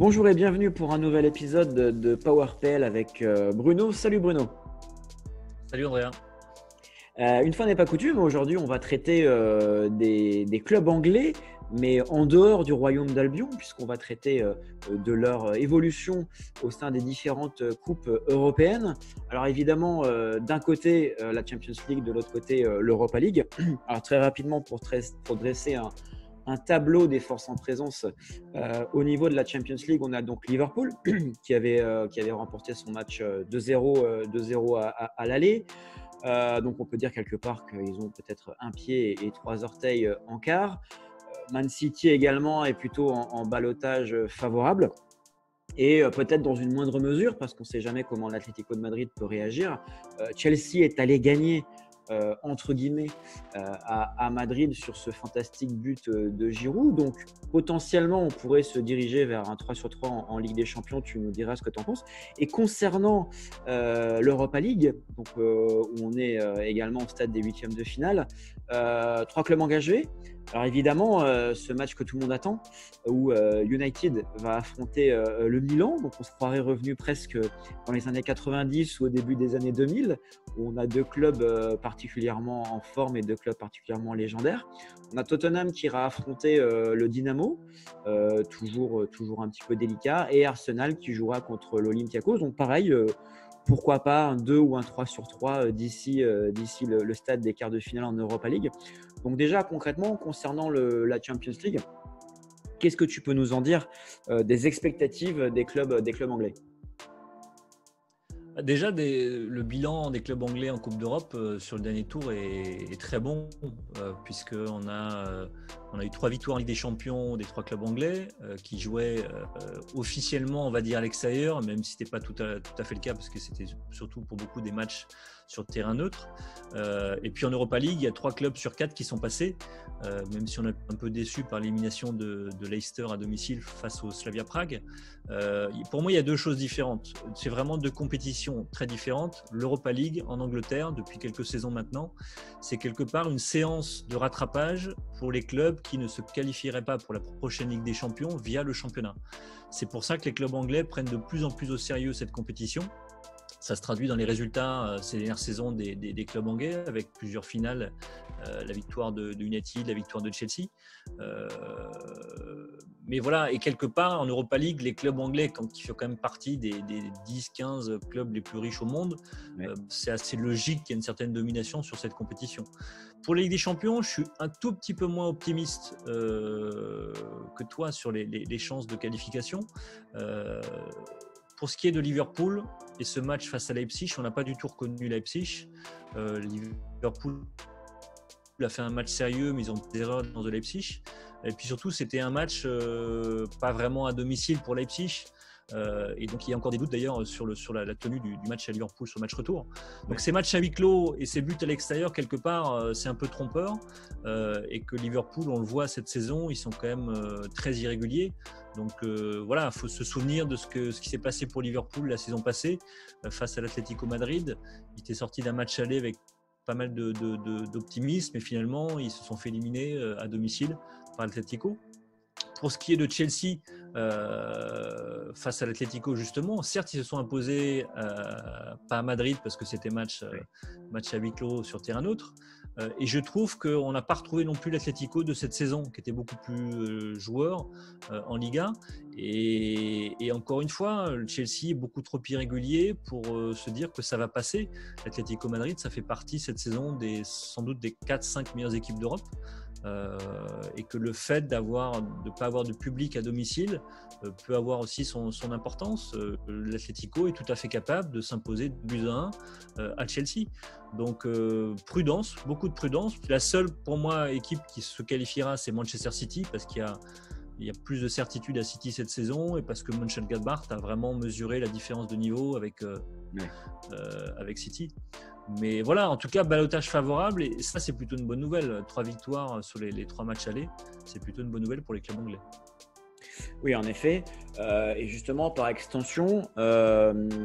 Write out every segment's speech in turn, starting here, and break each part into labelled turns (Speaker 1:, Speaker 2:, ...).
Speaker 1: Bonjour et bienvenue pour un nouvel épisode de PowerPL avec Bruno. Salut Bruno.
Speaker 2: Salut Andrea.
Speaker 1: Une fois n'est pas coutume, aujourd'hui on va traiter des clubs anglais, mais en dehors du royaume d'Albion, puisqu'on va traiter de leur évolution au sein des différentes coupes européennes. Alors évidemment, d'un côté la Champions League, de l'autre côté l'Europa League. Alors très rapidement pour dresser un tableau des forces en présence au niveau de la Champions League, on a donc Liverpool qui avait remporté son match 2-0 à l'aller. Donc on peut dire quelque part qu'ils ont peut-être un pied et trois orteils en quart. Man City également est plutôt en ballottage favorable. Et peut-être dans une moindre mesure, parce qu'on ne sait jamais comment l'Atlético de Madrid peut réagir, Chelsea est allé gagner entre guillemets à Madrid sur ce fantastique but de Giroud. Donc potentiellement on pourrait se diriger vers un 3/3 en Ligue des Champions. Tu nous diras ce que tu en penses. Et concernant l'Europa League, donc, où on est également au stade des huitièmes de finale, 3 clubs engagés. Alors évidemment, ce match que tout le monde attend, où United va affronter le Milan, donc on se croirait revenu presque dans les années 90 ou au début des années 2000, où on a deux clubs particulièrement en forme et deux clubs particulièrement légendaires. On a Tottenham qui ira affronter le Dynamo, toujours un petit peu délicat, et Arsenal qui jouera contre l'Olympiakos. Donc pareil, pourquoi pas un 2 ou un 3/3 d'ici le stade des quarts de finale en Europa League. Donc déjà concrètement concernant la Champions League, qu'est-ce que tu peux nous en dire des expectatives des clubs anglais?
Speaker 2: Déjà, le bilan des clubs anglais en Coupe d'Europe sur le dernier tour est très bon, puisqu'on a eu 3 victoires en Ligue des Champions des 3 clubs anglais qui jouaient officiellement, on va dire, à l'extérieur, même si ce n'était pas tout à fait le cas, parce que c'était surtout pour beaucoup des matchs sur terrain neutre. Et puis en Europa League, il y a 3 clubs sur 4 qui sont passés, même si on est un peu déçu par l'élimination de Leicester à domicile face au Slavia Prague. Pour moi, il y a 2 choses différentes. C'est vraiment 2 compétitions très différentes. L'Europa League en Angleterre, depuis quelques saisons maintenant, c'est quelque part une séance de rattrapage pour les clubs qui ne se qualifieraient pas pour la prochaine Ligue des Champions via le championnat. C'est pour ça que les clubs anglais prennent de plus en plus au sérieux cette compétition. Ça se traduit dans les résultats ces dernières saisons des clubs anglais, avec plusieurs finales, la victoire de United, la victoire de Chelsea. Mais voilà, et quelque part en Europa League, les clubs anglais, qui font quand même partie des 10-15 clubs les plus riches au monde, c'est assez logique qu'il y ait une certaine domination sur cette compétition. Pour la Ligue des Champions, je suis un tout petit peu moins optimiste que toi sur les chances de qualification. Pour ce qui est de Liverpool et ce match face à Leipzig, on n'a pas du tout reconnu Leipzig. Liverpool a fait un match sérieux, mais ils ont des erreurs dans de Leipzig. Et puis surtout, c'était un match pas vraiment à domicile pour Leipzig. Et donc, il y a encore des doutes d'ailleurs sur la tenue du match à Liverpool, sur le match retour. Donc, ces matchs à huis clos et ces buts à l'extérieur, quelque part, c'est un peu trompeur. Et que Liverpool, on le voit cette saison, ils sont quand même très irréguliers. Donc voilà, il faut se souvenir de ce qui s'est passé pour Liverpool la saison passée face à l'Atlético Madrid. Il était sorti d'un match aller avec pas mal d'optimisme et finalement, ils se sont fait éliminer à domicile par l'Atlético. Pour ce qui est de Chelsea, face à l'Atlético justement, certes ils se sont imposés pas à Madrid parce que c'était match à huis clos sur terrain neutre, et je trouve qu'on n'a pas retrouvé non plus l'Atlético de cette saison qui était beaucoup plus joueur en Liga, et encore une fois le Chelsea est beaucoup trop irrégulier pour se dire que ça va passer. L'Atlético Madrid, ça fait partie cette saison sans doute des 4-5 meilleures équipes d'Europe. Et que le fait de ne pas avoir de public à domicile peut avoir aussi son importance. L'Atlético est tout à fait capable de s'imposer 2-1 à Chelsea. Donc prudence, beaucoup de prudence. La seule pour moi équipe qui se qualifiera, c'est Manchester City, parce qu'il y a plus de certitude à City cette saison, et parce que Mönchengladbach a vraiment mesuré la différence de niveau avec City. Mais voilà, en tout cas, ballottage favorable, et ça, c'est plutôt une bonne nouvelle. 3 victoires sur les 3 matchs allés, c'est plutôt une bonne nouvelle pour les clubs anglais.
Speaker 1: Oui, en effet. Et justement, par extension,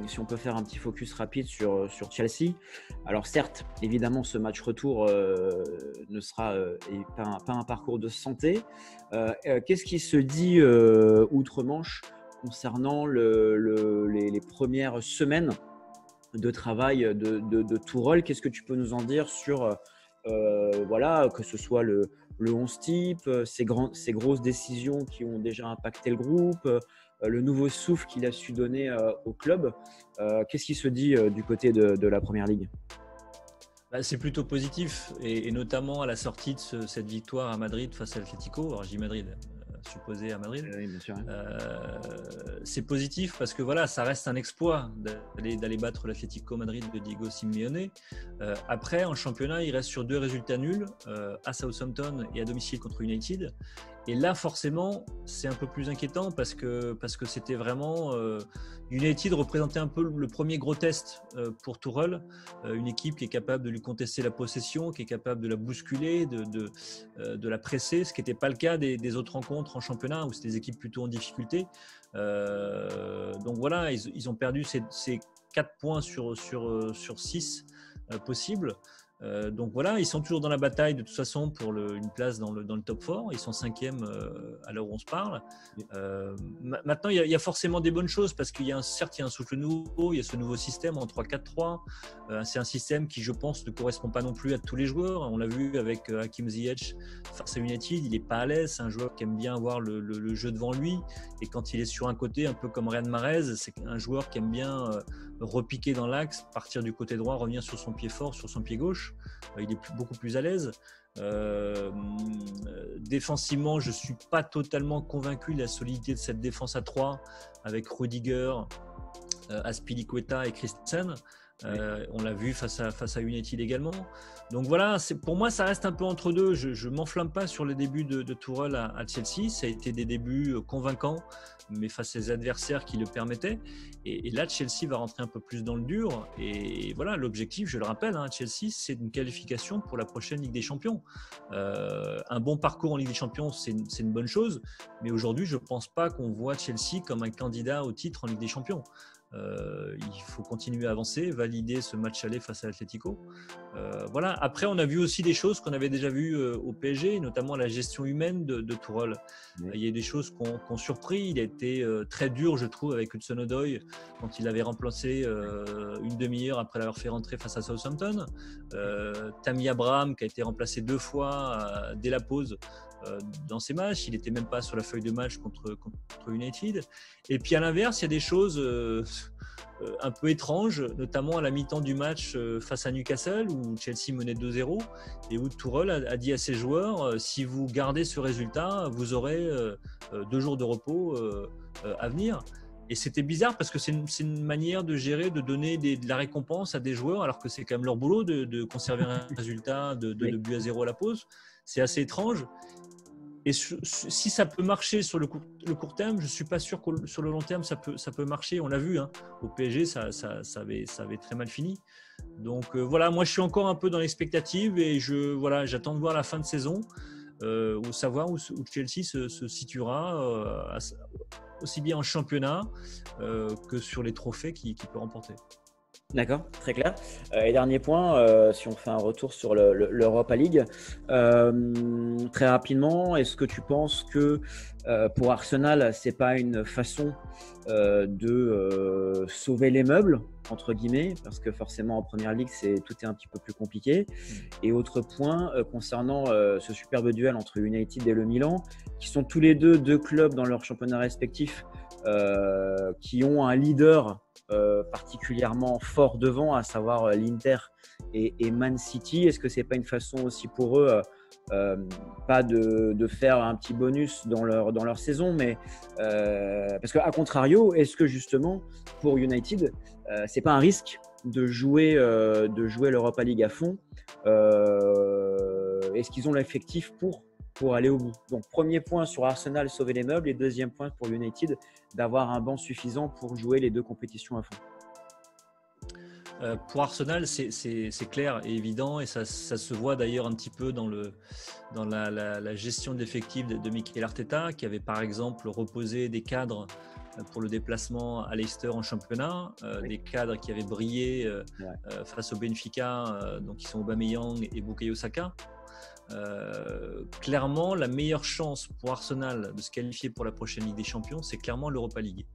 Speaker 1: si on peut faire un petit focus rapide sur Chelsea. Alors certes, évidemment, ce match retour ne sera pas un parcours de santé. Qu'est-ce qui se dit outre-Manche concernant les premières semaines de travail de Tourelle. Qu'est-ce que tu peux nous en dire sur voilà, que ce soit le 11 type, ces grosses décisions qui ont déjà impacté le groupe, le nouveau souffle qu'il a su donner au club. Qu'est-ce qui se dit du côté de la Première Ligue?
Speaker 2: C'est plutôt positif, et notamment à la sortie de cette victoire à Madrid face à l'Atlético. Alors, je dis Madrid, supposé à Madrid.
Speaker 1: Oui, bien sûr.
Speaker 2: C'est positif parce que voilà, ça reste un exploit d'aller battre l'Atlético Madrid de Diego Simeone. Après, en championnat, il reste sur 2 résultats nuls, à Southampton et à domicile contre United. Et là, forcément, c'est un peu plus inquiétant parce que c'était vraiment… United représentait un peu le premier gros test pour Tourelle, une équipe qui est capable de lui contester la possession, qui est capable de la bousculer, de la presser, ce qui n'était pas le cas des autres rencontres en championnat où c'était des équipes plutôt en difficulté. Donc voilà, ils ont perdu ces 4 points sur 6 possibles. Donc voilà, ils sont toujours dans la bataille de toute façon pour une place dans le top 4. Ils sont 5e à l'heure où on se parle. Maintenant, il y a forcément des bonnes choses parce qu'il y a certes un souffle nouveau, il y a ce nouveau système en 3-4-3. C'est un système qui, je pense, ne correspond pas non plus à tous les joueurs. On l'a vu avec Hakim Ziyech face à United, il n'est pas à l'aise. C'est un joueur qui aime bien avoir le jeu devant lui. Et quand il est sur un côté, un peu comme Riyad Mahrez, c'est un joueur qui aime bien repiquer dans l'axe, partir du côté droit, revenir sur son pied fort, sur son pied gauche. Il est beaucoup plus à l'aise. Défensivement, je ne suis pas totalement convaincu de la solidité de cette défense à 3 avec Rudiger, Azpilicueta et Christensen. On l'a vu face à United également. Donc voilà, pour moi, ça reste un peu entre deux. Je ne m'enflamme pas sur les débuts de Tourelle à Chelsea. Ça a été des débuts convaincants, mais face à des adversaires qui le permettaient. Et là, Chelsea va rentrer un peu plus dans le dur. Et voilà, l'objectif, je le rappelle, Chelsea, c'est une qualification pour la prochaine Ligue des Champions. Un bon parcours en Ligue des Champions, c'est une bonne chose. Mais aujourd'hui, je ne pense pas qu'on voit Chelsea comme un candidat au titre en Ligue des Champions. Il faut continuer à avancer, valider ce match aller face à l'Atlético. Voilà. Après, on a vu aussi des choses qu'on avait déjà vues au PSG, notamment la gestion humaine de Tourelle. Il y a des choses qu'on surpris. Il a été très dur, je trouve, avec Hudson-Odoi quand il l'avait remplacé une demi-heure après l'avoir fait rentrer face à Southampton. Tammy Abraham qui a été remplacé 2 fois dès la pause dans ces matchs. Il n'était même pas sur la feuille de match contre United. Et puis à l'inverse, il y a des choses un peu étranges, notamment à la mi-temps du match face à Newcastle où Chelsea menait 2-0 et où Tourelle a dit à ses joueurs si vous gardez ce résultat, vous aurez 2 jours de repos à venir. Et c'était bizarre parce que c'est une manière de gérer, de donner de la récompense à des joueurs alors que c'est quand même leur boulot de conserver un résultat de but à 0 à la pause. C'est assez étrange. Et si ça peut marcher sur le court terme, je ne suis pas sûr que sur le long terme, ça peut marcher. On l'a vu, au PSG, ça avait très mal fini. Donc voilà, moi je suis encore un peu dans l'expectative et j'attends de voir la fin de saison, savoir où Chelsea se situera, aussi bien en championnat que sur les trophées qu'il peut remporter.
Speaker 1: D'accord, très clair. Et dernier point, si on fait un retour sur l'Europa League, très rapidement, est-ce que tu penses que pour Arsenal, c'est pas une façon de sauver les meubles, entre guillemets, parce que forcément en Première Ligue, tout est un petit peu plus compliqué. Et autre point, concernant ce superbe duel entre United et le Milan, qui sont tous les deux clubs dans leur championnat respectif, qui ont un leader particulièrement fort devant, à savoir l'Inter et Man City. Est-ce que c'est pas une façon aussi pour eux, pas de faire un petit bonus dans leur saison, mais parce qu'à contrario, est-ce que justement pour United, c'est pas un risque de jouer l'Europa League à fond? Est-ce qu'ils ont l'effectif pour aller au bout? Donc, premier point sur Arsenal, sauver les meubles, et deuxième point pour United, d'avoir un banc suffisant pour jouer les 2 compétitions à fond.
Speaker 2: Pour Arsenal, c'est clair et évident, et ça se voit d'ailleurs un petit peu dans la gestion de l'effectif de Mikel Arteta, qui avait par exemple reposé des cadres pour le déplacement à Leicester en championnat, des cadres qui avaient brillé face au Benfica, donc qui sont Aubameyang et Bukayo Saka. clairement, la meilleure chance pour Arsenal de se qualifier pour la prochaine Ligue des Champions, c'est clairement l'Europa League.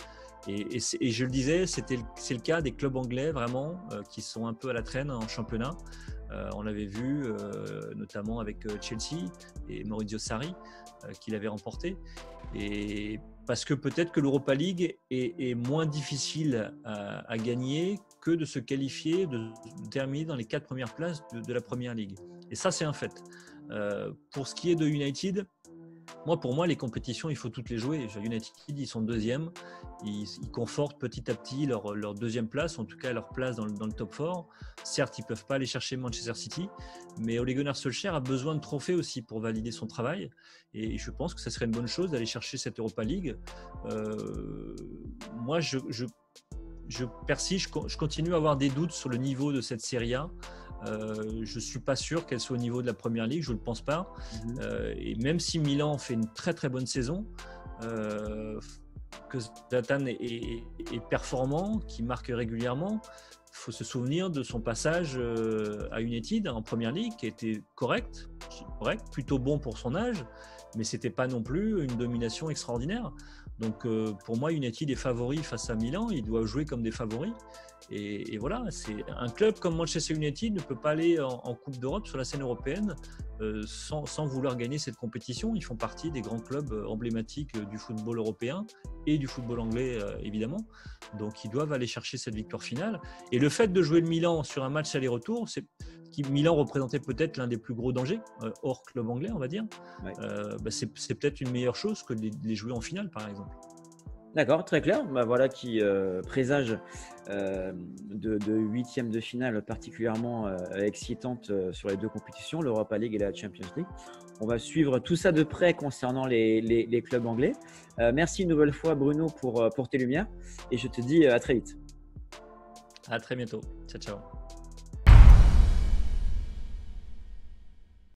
Speaker 2: Et je le disais, c'est le cas des clubs anglais vraiment qui sont un peu à la traîne en championnat. On l'avait vu notamment avec Chelsea et Maurizio Sarri qui l'avait remporté. Et parce que peut-être que l'Europa League est moins difficile à gagner que de se qualifier, de terminer dans les 4 premières places de la Première Ligue. Et ça, c'est un fait. Pour ce qui est de United, pour moi, les compétitions, il faut toutes les jouer. United, ils sont deuxième. Ils confortent petit à petit leur deuxième place, en tout cas leur place dans le top 4. Certes, ils ne peuvent pas aller chercher Manchester City, mais Ole Gunnar Solskjaer a besoin de trophées aussi pour valider son travail. Et je pense que ça serait une bonne chose d'aller chercher cette Europa League. Moi, je persiste, je continue à avoir des doutes sur le niveau de cette Serie A. Je ne suis pas sûr qu'elle soit au niveau de la Première Ligue, je ne le pense pas. Et même si Milan fait une très très bonne saison, que Zlatan est performant, qui marque régulièrement, il faut se souvenir de son passage à United en Première Ligue qui était correct, plutôt bon pour son âge, mais ce n'était pas non plus une domination extraordinaire. Donc pour moi, United est favori face à Milan, ils doivent jouer comme des favoris. Et voilà, c'est un club comme Manchester United ne peut pas aller en Coupe d'Europe sur la scène européenne sans vouloir gagner cette compétition. Ils font partie des grands clubs emblématiques du football européen et du football anglais évidemment. Donc ils doivent aller chercher cette victoire finale. Et le fait de jouer le Milan sur un match aller-retour, Milan représentait peut-être l'un des plus gros dangers hors club anglais, on va dire. Ouais. C'est peut-être une meilleure chose que de les jouer en finale, par exemple.
Speaker 1: D'accord, très clair. Voilà qui présage de huitièmes de finale particulièrement excitantes sur les deux compétitions, l'Europa League et la Champions League. On va suivre tout ça de près concernant les clubs anglais. Merci une nouvelle fois Bruno pour tes lumières et je te dis à très vite.
Speaker 2: À très bientôt. Ciao, ciao.